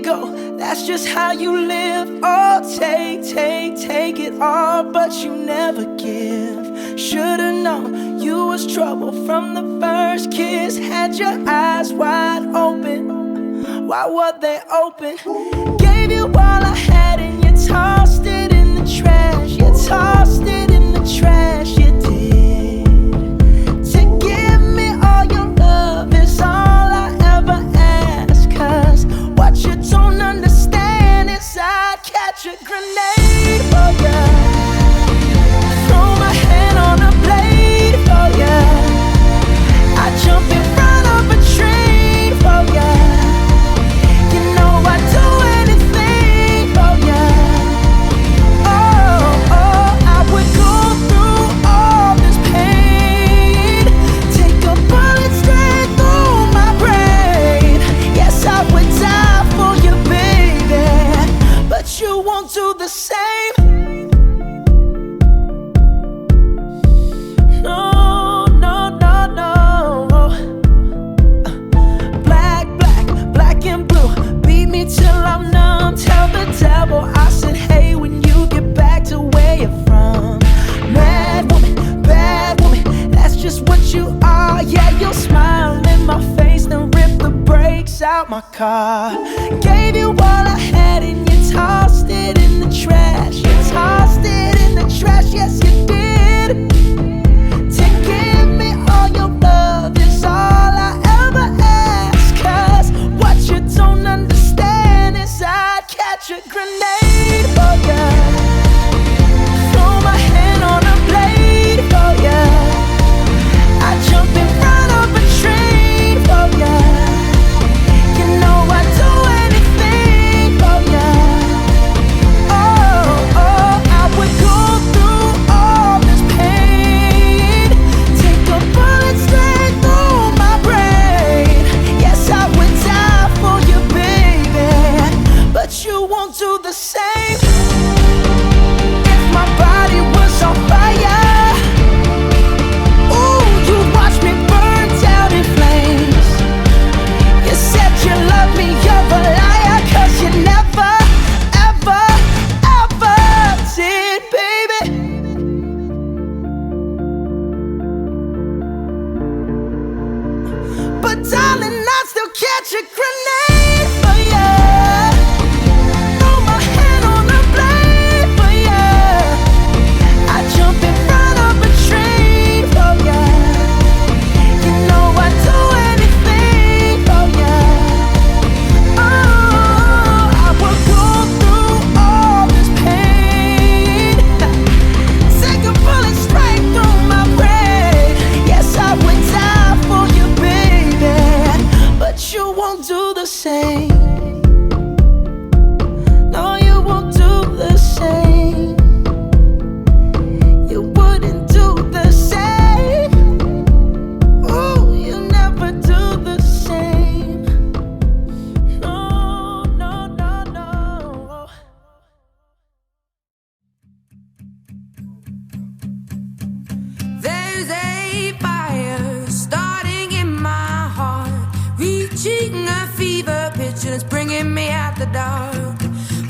go. That's just how you live. Oh, take it all, but you never give. Should've known you was trouble from the first kiss. Had your eyes wide open. Why were they open? Gave you all I had and you tossed it in the trash. You tossed it in the trash, you did. To give me all your love is all I ever ask. Cause what you don't understand is I'd catch a grenade for ya. Throw my hand on a blade for ya. I'd jump in front of a train for ya. You know I'd do anything for ya. Oh, I would go through all this pain. Take a bullet straight through my brain. Yes, I would die for you, baby, but you won't do the same. No, no, no, no. Black and blue. Beat me till I'm numb. Tell the devil I said hey when you get back to where you're from. Mad woman, that's just what you are. Yeah, you'll smile in my face, then rip the brakes out my car. Gave you all I had and you tossed it in the trash. You tossed it in the trash, yes you did. To give me all your love is all I ever ask. Cause what you don't understand is I'd catch a grenade for ya. Throw my hand on a blade for ya. I'd jump in front of a train for ya. You know I'd do anything for ya. Oh, I would go through all this pain. Take a bullet straight through my brain. Yes, I would die for you, baby, but you won't do the same. If my body was on fire, ooh, you'd watch me burn down in flames. You said you love me, you're a liar, cause you never, ever, ever did, baby. But darling, I'd still catch a grenade for ya. Throw my hand on a blade for ya. I'd jump in front of a train for ya. You know I'd do anything for ya. Oh, I would go through all this pain. Take a bullet straight through my brain. Yes, I would die for you, baby, but you won't do the same. No, you won't do the same. You wouldn't do the same. Ooh, you never do the same. No, no, no, no. There's a fire starting in my heart, reaching a fever pitch and it's bringing me out the dark.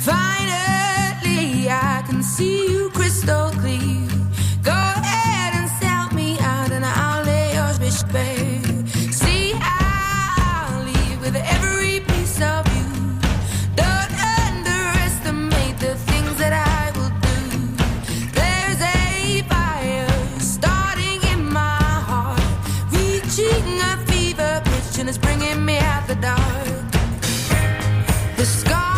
Finally, I can see you crystal clear. Go ahead and sell me out and I'll lay your bitch bare. See, I'll leave with every piece of you. Don't underestimate the things that I will do. There's a fire starting in my heart, reaching a fever pitch and it's bringing me out the dark. The scar